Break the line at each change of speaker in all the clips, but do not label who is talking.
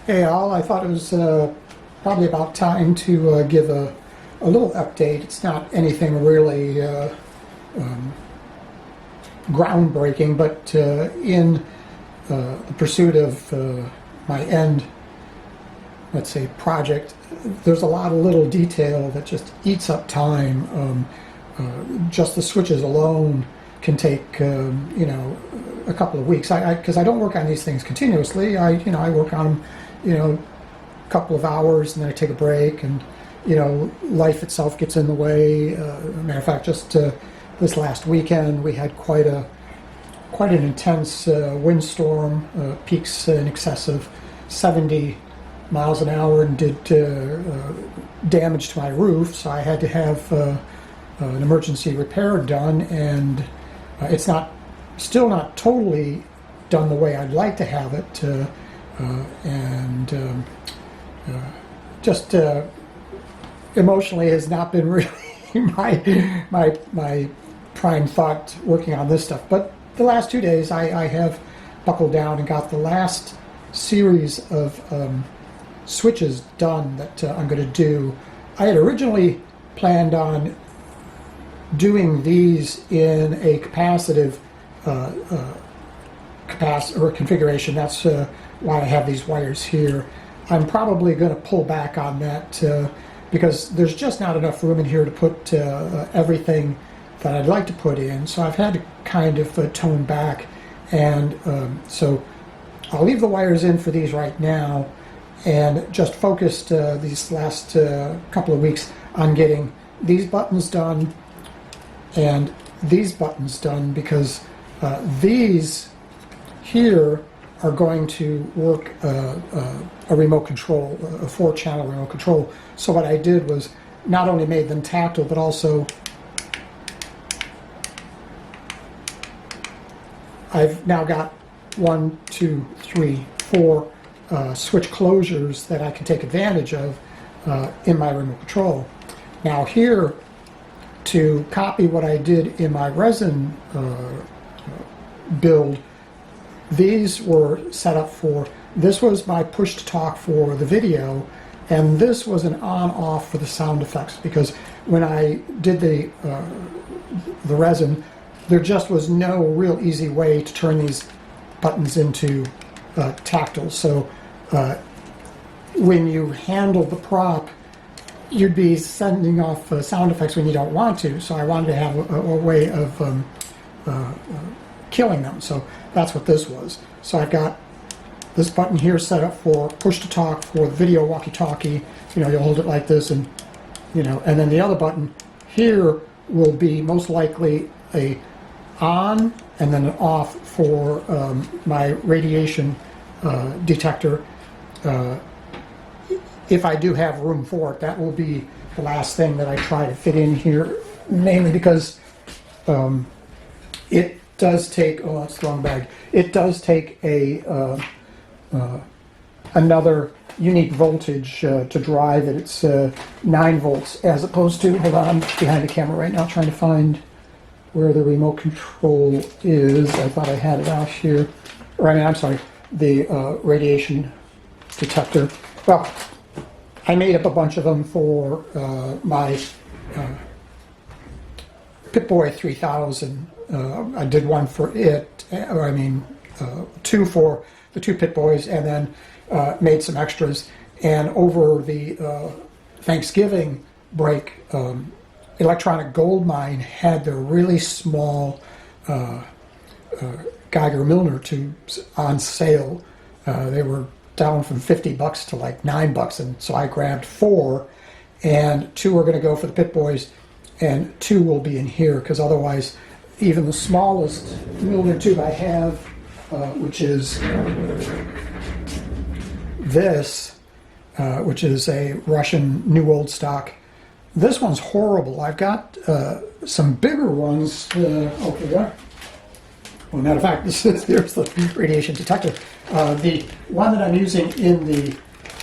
Hey all, I thought it was probably about time to give a little update. It's not anything really groundbreaking, but in the pursuit of my end, let's say, project, there's a lot of little detail that just eats up time. Just the switches alone can take a couple of weeks. Because I don't work on these things continuously. I work on them a couple of hours, and then I take a break, and life itself gets in the way. Matter of fact, just this last weekend we had quite an intense windstorm, peaks in excess of 70 miles an hour, and did damage to my roof. So I had to have an emergency repair done, and it's still not totally done the way I'd like to have it. Just emotionally has not been really my prime thought working on this stuff. But the last 2 days I have buckled down and got the last series of switches done that I'm going to do. I had originally planned on doing these in a capacitive configuration. That's why I have these wires here. I'm probably going to pull back on that because there's just not enough room in here to put everything that I'd like to put in. So I've had to kind of tone back, and so I'll leave the wires in for these right now, and just focused these last couple of weeks on getting these buttons done and these buttons done, because these here are going to work a remote control, a 4-channel remote control. So what I did was not only made them tactile, but also I've now got 1, 2, 3, 4 switch closures that I can take advantage of in my remote control. Now here, to copy what I did in my resin build, these were set up for, this was my push to talk for the video, and this was an on-off for the sound effects, because when I did the resin, there just was no real easy way to turn these buttons into tactile. So when you handle the prop, you'd be sending off sound effects when you don't want to. So I wanted to have a way of killing them. So that's what this was. So I've got this button here set up for push to talk for the video walkie-talkie. You'll hold it like this, and and then the other button here will be most likely a on and then an off for my radiation detector. If I do have room for it, that will be the last thing that I try to fit in here, mainly because it does take, oh, that's the wrong bag. It does take a another unique voltage to drive it. It's 9 volts as opposed to, hold on, I'm behind the camera right now trying to find where the remote control is. I thought I had it out here. Or I'm sorry, the radiation detector. Well, I made up a bunch of them for my Pip-Boy 3000. I did one for it, or I mean 2 for the 2 Pip-Boys, and then made some extras. And over the Thanksgiving break, Electronic Goldmine had their really small Geiger Milner tubes on sale. They were down from $50 to like $9, and so I grabbed 4, and 2 are going to go for the Pip-Boys, and 2 will be in here, because otherwise even the smallest Milner tube I have, which is this, which is a Russian new old stock, this one's horrible. I've got some bigger ones over there. Well, matter of fact, there's the radiation detector. The one that I'm using in the,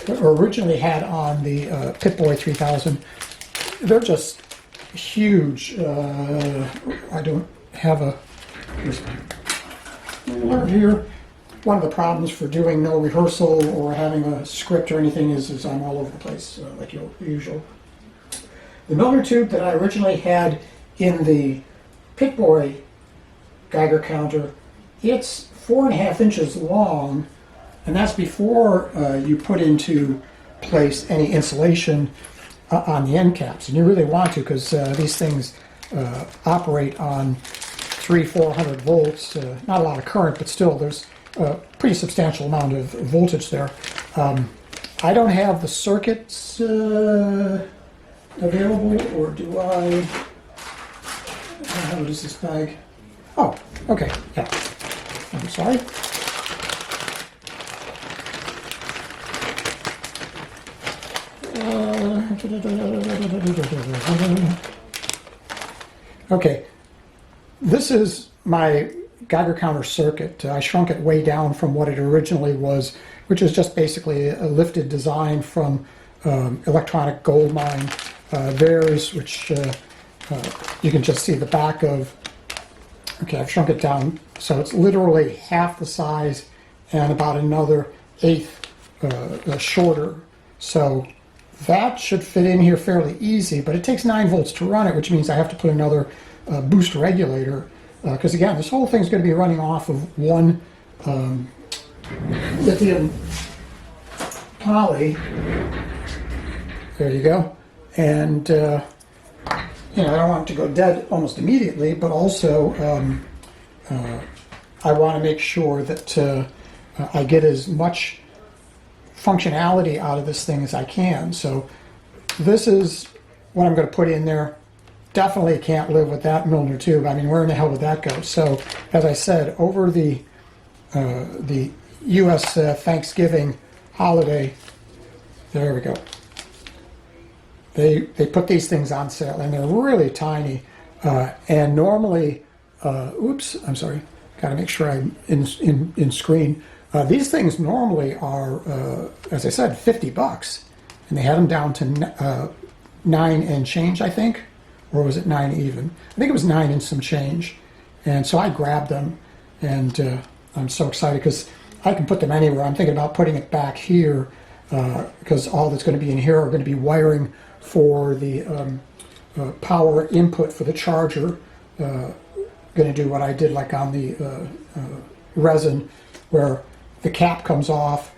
originally had on the Pip-Boy 3000, they're just huge. I don't have a, here's my alert here. one of the problems for doing no rehearsal or having a script or anything is I'm all over the place, like usual. The Milner tube that I originally had in the Pickboy Geiger counter, it's 4.5 inches long, and that's before you put into place any insulation on the end caps. And you really want to, because these things operate on 300-400 volts, not a lot of current, but still there's a pretty substantial amount of voltage there. I don't have the circuits available, or do I? What is this bag? Oh, okay, yeah. I'm sorry. Okay, this is my Geiger counter circuit. I shrunk it way down from what it originally was, which is just basically a lifted design from Electronic Gold Mine. Theirs, which you can just see the back of. Okay, I've shrunk it down, so it's literally half the size and about another eighth shorter. So that should fit in here fairly easy, but it takes 9 volts to run it, which means I have to put another boost regulator, because again, this whole thing's going to be running off of one lithium poly. There you go. And you know, I don't want it to go dead almost immediately, but also I want to make sure that I get as much functionality out of this thing as I can. So this is what I'm going to put in there. Definitely can't live with that Milner tube. I mean, where in the hell would that go? So as I said, over the U.S. Thanksgiving holiday, there we go. They put these things on sale, and they're really tiny. And normally, oops, I'm sorry. Got to make sure I'm in screen. These things normally are, as I said, $50, and they had them down to 9 and change, I think, or was it 9 even? I think it was 9 and some change. And so I grabbed them, and I'm so excited because I can put them anywhere. I'm thinking about putting it back here because all that's going to be in here are going to be wiring for the power input for the charger. Going to do what I did like on the resin, where the cap comes off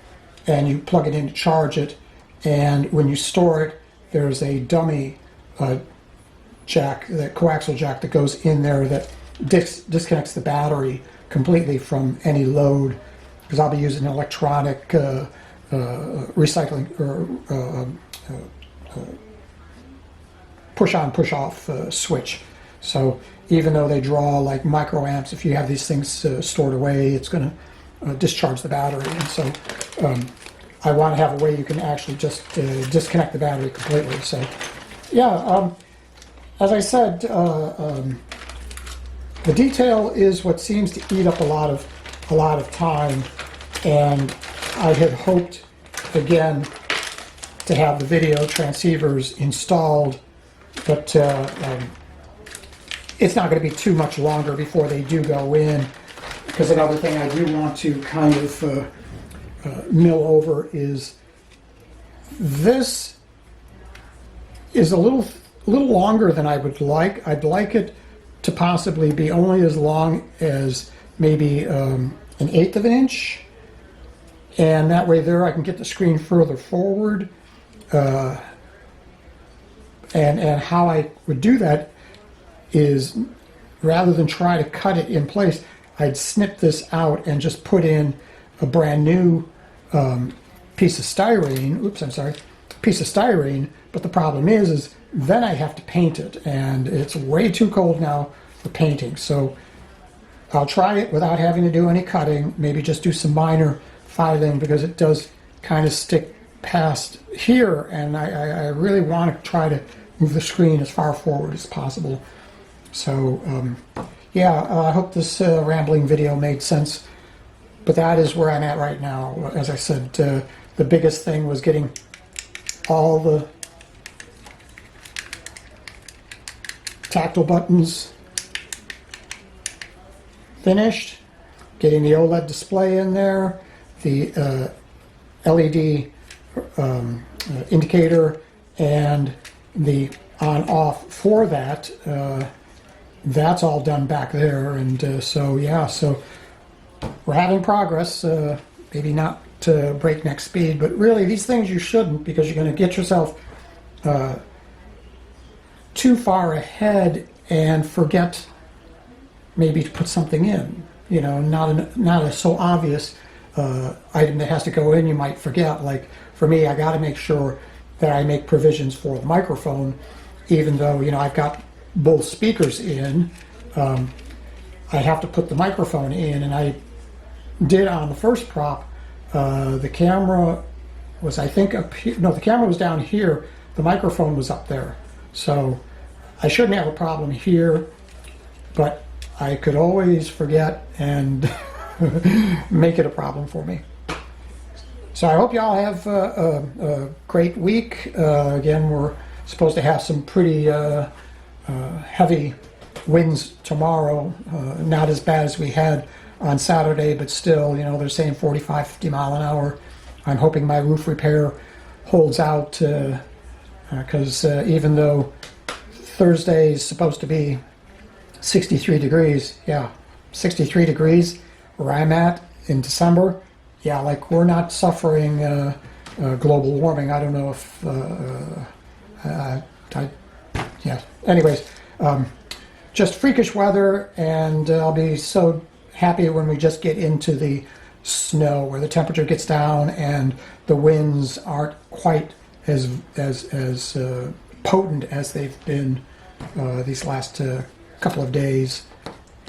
and you plug it in to charge it, and when you store it, there's a dummy jack, that coaxial jack that goes in there that disconnects the battery completely from any load, because I'll be using an electronic recycling or push on, push off switch. So even though they draw like microamps, if you have these things stored away, it's going to discharge the battery. And so I want to have a way you can actually just disconnect the battery completely. So yeah, as I said, the detail is what seems to eat up a lot of time, and I had hoped again to have the video transceivers installed, but it's not going to be too much longer before they do go in, because another thing I do want to kind of mill over is this is a little longer than I would like. I'd like it to possibly be only as long as maybe 1/8 of an inch, and that way there I can get the screen further forward. And how I would do that is, rather than try to cut it in place, I'd snip this out and just put in a brand new piece of styrene. Oops, I'm sorry, piece of styrene. But the problem is then I have to paint it, and it's way too cold now for painting. So I'll try it without having to do any cutting. Maybe just do some minor filing, because it does kind of stick past here, and I really want to try to move the screen as far forward as possible. So yeah, I hope this rambling video made sense, but that is where I'm at right now. As I said, the biggest thing was getting all the tactile buttons finished, getting the OLED display in there, the LED indicator, and the on-off for that. That's all done back there, and so yeah, so we're having progress. Maybe not to breakneck speed, but really these things you shouldn't, because you're going to get yourself too far ahead and forget maybe to put something in. You know, not a so obvious item that has to go in. You might forget. Like for me, I got to make sure that I make provisions for the microphone, even though, you know, I've got both speakers in. I have to put the microphone in, and I did on the first prop. The camera was, I think, up here. No, the camera was down here. The microphone was up there. So I shouldn't have a problem here, but I could always forget and make it a problem for me. So I hope y'all have a great week. Again, we're supposed to have some pretty heavy winds tomorrow. Not as bad as we had on Saturday, but still, you know, they're saying 45, 50 mile an hour. I'm hoping my roof repair holds out, because even though Thursday is supposed to be 63 degrees, yeah, 63 degrees where I'm at in December, yeah, like we're not suffering global warming. I don't know if, yeah, anyways, just freakish weather, and I'll be so happy when we just get into the snow, where the temperature gets down and the winds aren't quite as potent as they've been these last couple of days.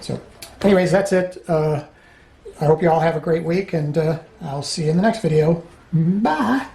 So anyways, that's it. I hope you all have a great week, and I'll see you in the next video. Bye.